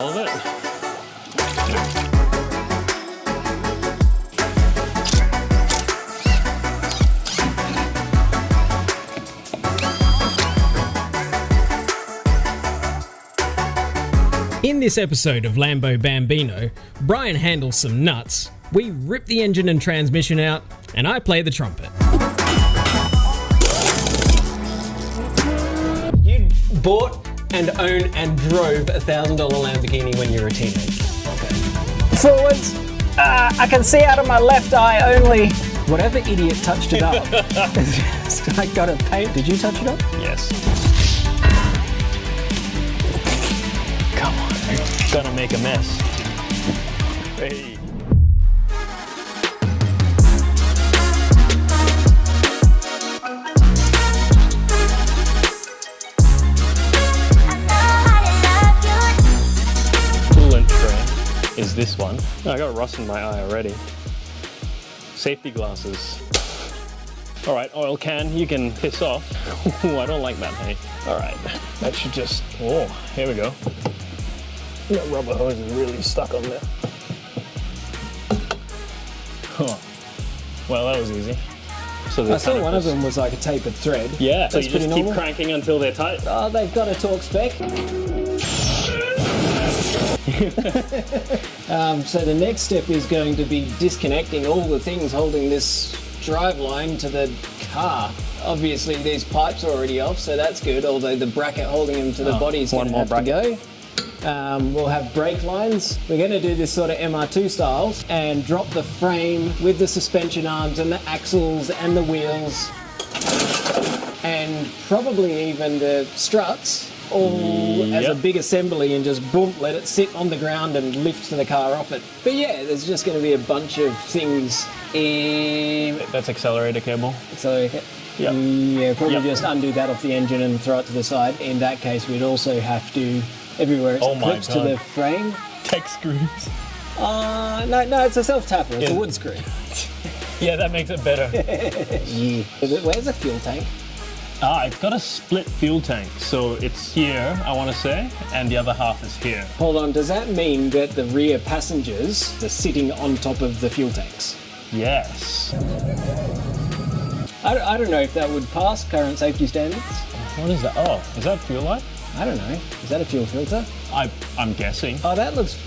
All of it. In this episode of Lambo Bambino, Brian handles some nuts, we rip the engine and transmission out, and I play the trumpet. You bought and owned and drove $1,000 Lamborghini when you were a teenager. Okay. Forwards, I can see out of my left eye only. Whatever idiot touched it up. I got it paint. Did you touch it up? Yes. Come on, I'm gonna make a mess. Hey. Is this one. Oh, I got rust in my eye already. Safety glasses. All right, oil can, you can piss off. Ooh, I don't like that, hey. All right, that should just, oh, here we go. That rubber hose is really stuck on there. Oh, well, that was easy. So I saw one of them was like a tapered thread. Yeah, so that's you just keep normal. cranking until they're tight. Oh, they've got a torque spec. So the next step is going to be disconnecting all the things holding this driveline to the car. Obviously these pipes are already off, so that's good, although the bracket holding them to the body is going to have to go. We'll have brake lines. We're going to do this sort of MR2 styles and drop the frame with the suspension arms and the axles and the wheels and probably even the struts all as a big assembly and just boom, let it sit on the ground and lift the car off it. But yeah, there's just going to be a bunch of things. That's accelerator cable. So yeah, probably just undo that off the engine and throw it to the side. In that case, we'd also have to, everywhere it's clips to the frame. Take screws. No, it's a self-tapper. It's a wood screw. Yeah, that makes it better. Yeah. Where's the fuel tank? It's got a split fuel tank, so it's here, I want to say, and the other half is here. Hold on, does that mean that the rear passengers are sitting on top of the fuel tanks? Yes. I don't know if that would pass current safety standards. What is that? Oh, is that fuel light? I don't know. Is that a fuel filter? I'm guessing. Oh, that looks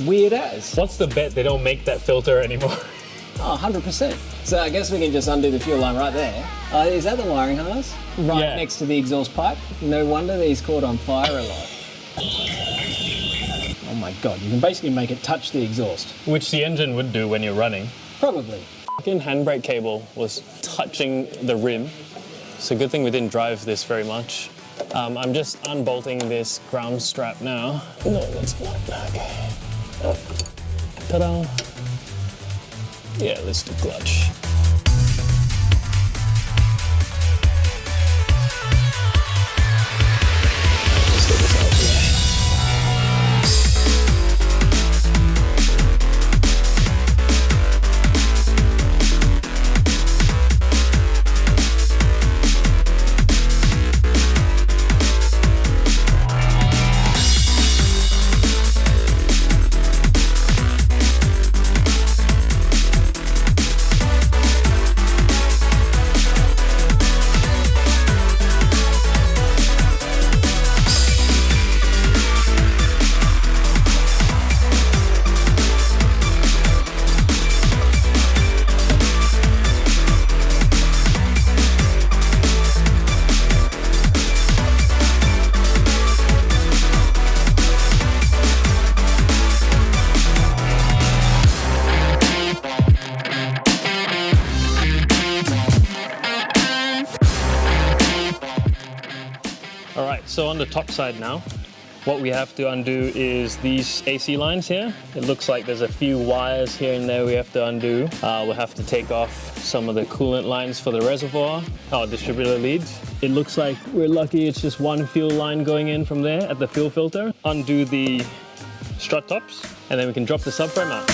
weird as. What's the bet they don't make that filter anymore? Oh, 100%. So I guess we can just undo the fuel line right there. Is that the wiring harness? Right next to the exhaust pipe? No wonder these caught on fire a lot. Oh my God, you can basically make it touch the exhaust. Which the engine would do when you're running. Probably. The handbrake cable was touching the rim. It's a good thing we didn't drive this very much. I'm just unbolting this ground strap now. No, that's not. Okay. Ta-da. Yeah, let's do clutch. Let's get this out of the way. So on the top side now, what we have to undo is these AC lines here. It looks like there's a few wires here and there we have to undo. We'll have to take off some of the coolant lines for the reservoir, distributor leads. It looks like we're lucky it's just one fuel line going in from there at the fuel filter. Undo the strut tops, and then we can drop the subframe out.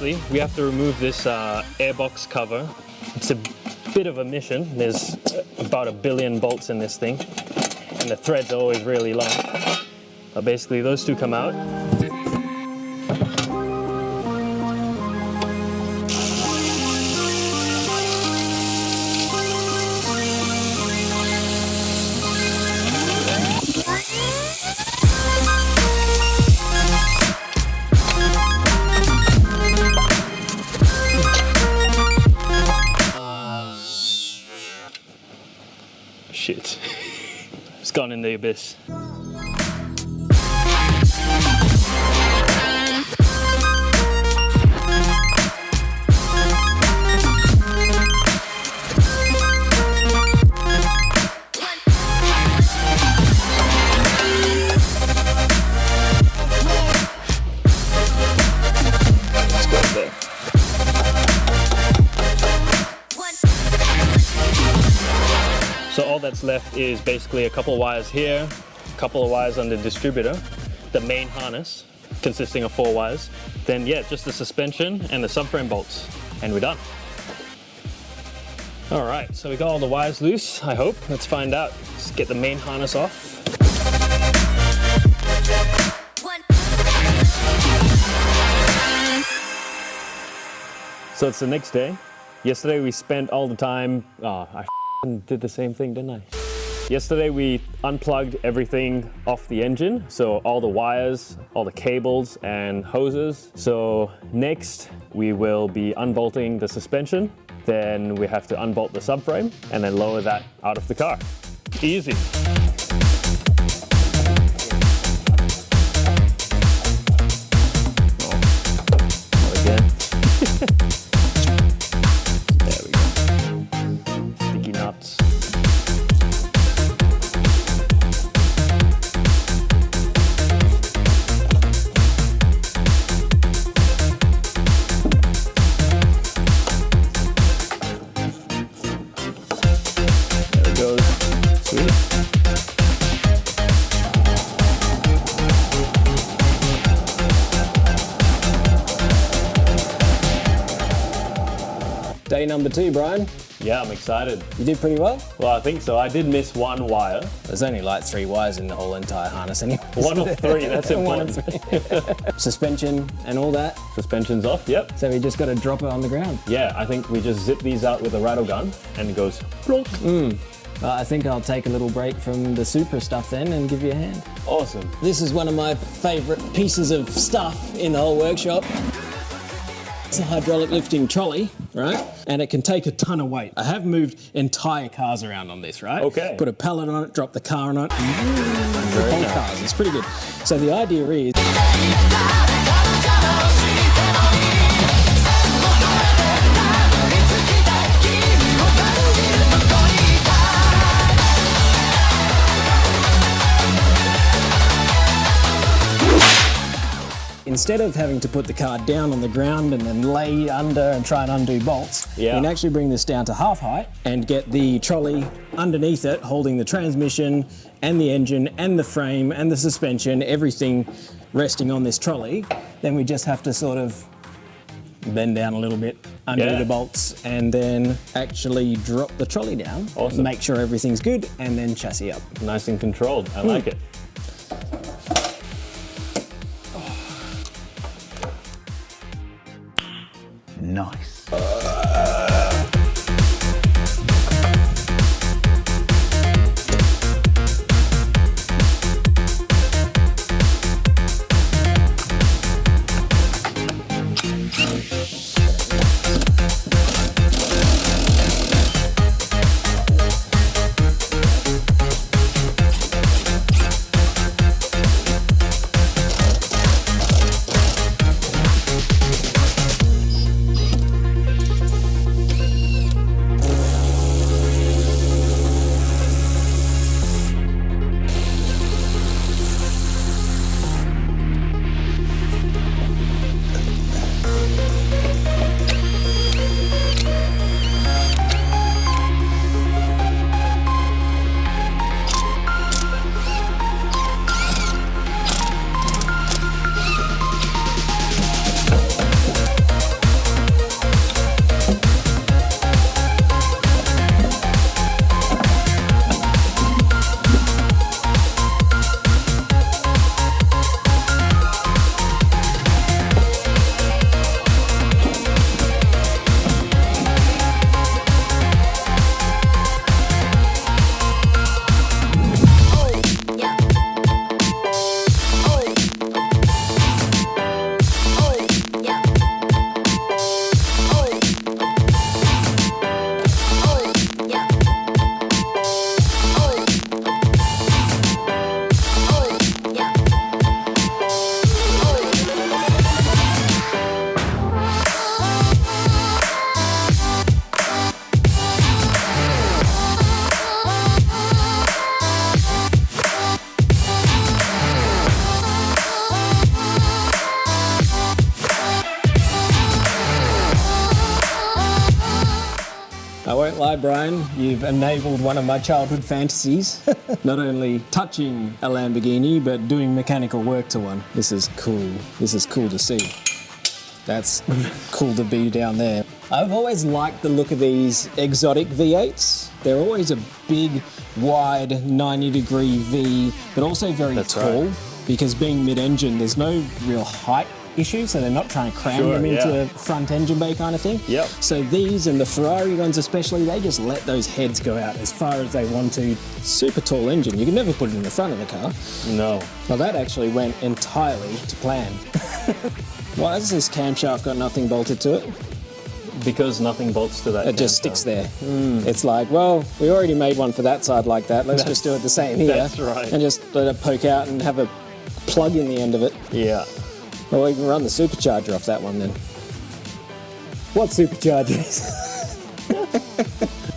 firstly, we have to remove this airbox cover. It's a bit of a mission. There's about 1 billion bolts in this thing, and the threads are always really long. But basically, those two come out. Shit. It's gone in the abyss. Let's go there. So all that's left is basically a couple of wires here, a couple of wires on the distributor, the main harness consisting of 4 wires, then yeah, just the suspension and the subframe bolts, and we're done. All right, so we got all the wires loose, I hope. Let's find out. Let's get the main harness off. So it's the next day. Yesterday we spent all the time, I did the same thing, didn't I? Yesterday we unplugged everything off the engine, so all the wires, all the cables and hoses. So next we will be unbolting the suspension, then we have to unbolt the subframe and then lower that out of the car. Easy. Oh, again. There we go. Sticky nuts. There it goes. Sweet. Day number 2, Brian. Yeah, I'm excited. You did pretty well. Well, I think so. I did miss 1 wire. There's only like 3 wires in the whole entire harness anyway. 1 of 3, that's One of important. 3. Suspension and all that. Suspension's off, yep. So we just got to drop it on the ground. Yeah, I think we just zip these out with a rattle gun and it goes plonk. I think I'll take a little break from the Supra stuff then and give you a hand. Awesome. This is one of my favourite pieces of stuff in the whole workshop. It's a hydraulic lifting trolley, right? And it can take a ton of weight. I have moved entire cars around on this, right? Okay. Put a pallet on it, drop the car on it. Whole cars. It's pretty good. So the idea is... Instead of having to put the car down on the ground and then lay under and try and undo bolts, you can actually bring this down to half height and get the trolley underneath it, holding the transmission and the engine and the frame and the suspension, everything resting on this trolley. Then we just have to sort of bend down a little bit, undo the bolts, and then actually drop the trolley down, make sure everything's good, and then chassis up. Nice and controlled. I like it. Nice. lie, Brian. You've enabled one of my childhood fantasies. Not only touching a Lamborghini, but doing mechanical work to one. This is cool. This is cool to see. That's cool to be down there. I've always liked the look of these exotic V8s. They're always a big, wide, 90-degree V, but also very tall. Right. Because being mid-engine, there's no real height issue, so they're not trying to cram them into a front engine bay kind of thing. Yep. So these and the Ferrari ones especially, they just let those heads go out as far as they want to. Super tall engine. You can never put it in the front of the car. No. Well, that actually went entirely to plan. Why has this camshaft got nothing bolted to it? Because nothing bolts to that. It just sticks there. It's like, well, we already made one for that side like that. Let's just do it the same here. That's right. And just let it poke out and have a plug in the end of it. Yeah. Well, we can run the supercharger off that one then. What supercharger is?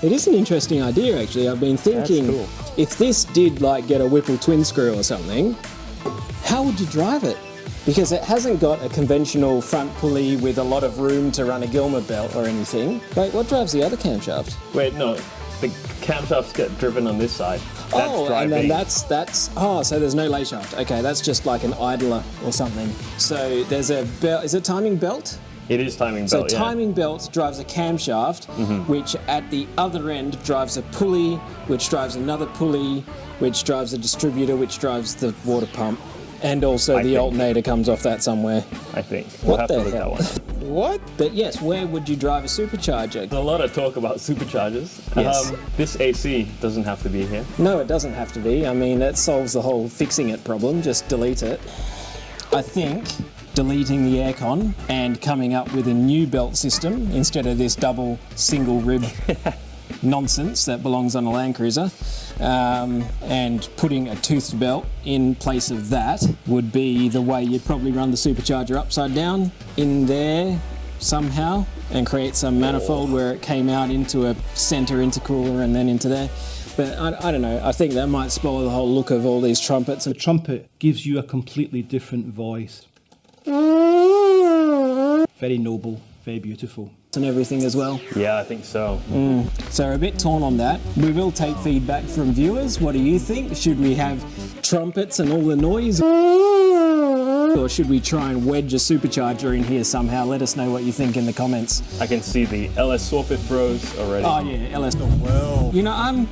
It is an interesting idea, actually. I've been thinking, cool. If this did like get a Whipple twin screw or something, how would you drive it? Because it hasn't got a conventional front pulley with a lot of room to run a Gilmer belt or anything. Wait, what drives the other camshaft? Wait, no. The camshafts get driven on this side. That's and then that's so there's no lay shaft. Okay, that's just like an idler or something. So there's a belt. Is it timing belt? It is timing belt. So timing belt drives a camshaft, which at the other end drives a pulley, which drives another pulley, which drives a distributor, which drives the water pump, and also the alternator comes off that somewhere. I think we'll have to look at one. What? But yes, where would you drive a supercharger? There's a lot of talk about superchargers. Yes. This AC doesn't have to be here. No, it doesn't have to be. I mean, that solves the whole fixing it problem. Just delete it. I think deleting the aircon and coming up with a new belt system instead of this double single rib nonsense that belongs on a Land Cruiser, and putting a toothed belt in place of that would be the way you'd probably run the supercharger upside down in there somehow and create some manifold where it came out into a center intercooler and then into there. But I don't know, I think that might spoil the whole look of all these trumpets. The trumpet gives you a completely different voice. Very noble, very beautiful. And everything as well. Yeah, I think so. So we're a bit torn on that. We will take feedback from viewers. What do you think? Should we have trumpets and all the noise? Or should we try and wedge a supercharger in here somehow? Let us know what you think in the comments. I can see the LS Swap-It bros already. Oh yeah, LS. Well. You know,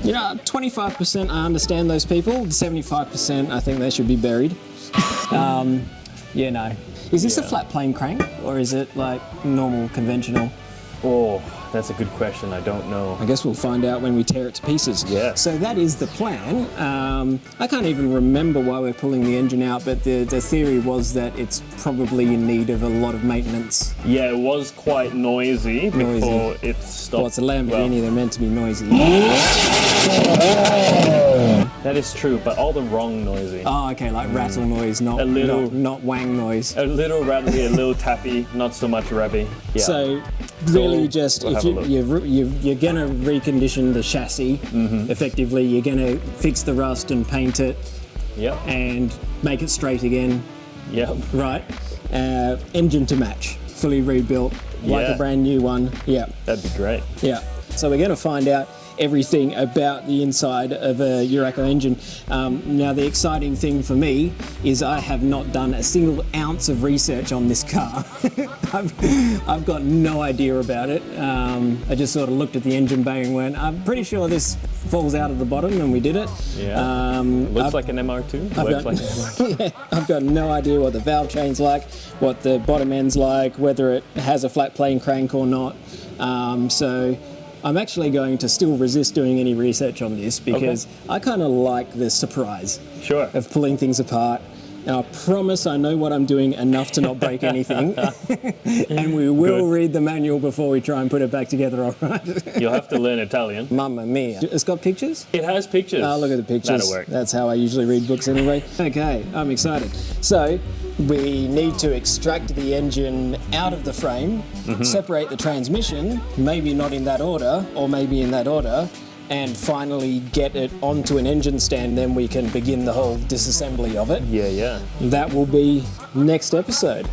25% I understand those people. 75% I think they should be buried. Yeah, no. Is this a flat plane crank or is it like normal, conventional? Oh, that's a good question. I don't know. I guess we'll find out when we tear it to pieces. Yeah. So that is the plan. I can't even remember why we're pulling the engine out, but the theory was that it's probably in need of a lot of maintenance. Yeah, it was quite noisy before it stopped. Well, it's a Lamborghini, they're meant to be noisy. That is true, but all the wrong noisy. Oh, okay, like rattle noise, not wang noise. A little rattly, a little tappy, not so much revvy. Yeah. So really just, if you're gonna recondition the chassis, effectively you're gonna fix the rust and paint it, and make it straight again. Right? Engine to match, fully rebuilt, like a brand new one. Yeah. That'd be great. Yeah. So we're gonna find out everything about the inside of a Urraco engine. Now the exciting thing for me is I have not done a single ounce of research on this car. I've got no idea about it. I just sort of looked at the engine bay and went, I'm pretty sure this falls out of the bottom, and we did it. Yeah. Looks like an MR2. I've got no idea what the valve chain's like, what the bottom end's like, whether it has a flat plane crank or not. So I'm actually going to still resist doing any research on this because I kind of like the surprise of pulling things apart. And I promise I know what I'm doing enough to not break anything. And we will read the manual before we try and put it back together, all right? You'll have to learn Italian. Mamma mia. It's got pictures? It has pictures. Oh, look at the pictures. That'll work. That's how I usually read books anyway. Okay, I'm excited. So we need to extract the engine out of the frame, separate the transmission, maybe not in that order, or maybe in that order, and finally get it onto an engine stand. Then we can begin the whole disassembly of it. Yeah. That will be next episode.